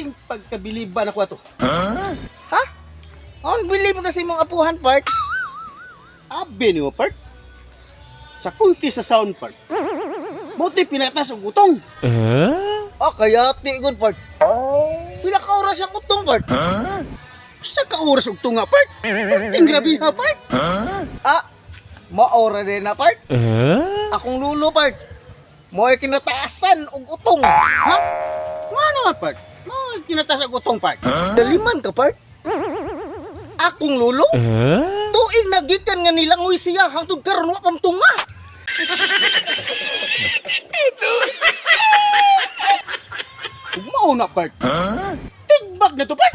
Laing pagkabiliban ako ato. Ha? Ang bilib kasi mong apuhan, part. Abi niyo, part. Sa kunti sa sound, part. Buti pinatas og utong. Kaya tigod, part. Pila ka oras ang utong, part. Sa kauras og tunga, part. Perting grabe ha, part. Maora din na, part. Akong lulo, part. Mo ay kinataasan og utong. Ha? Nga naman, part. Kinatas og utong, part. Daliman ka, part. Akong lulo? Tuig nagikan nga nilangoy siya hangtod karon wa pam tunga. Mao na, part. Tigbag na to, part.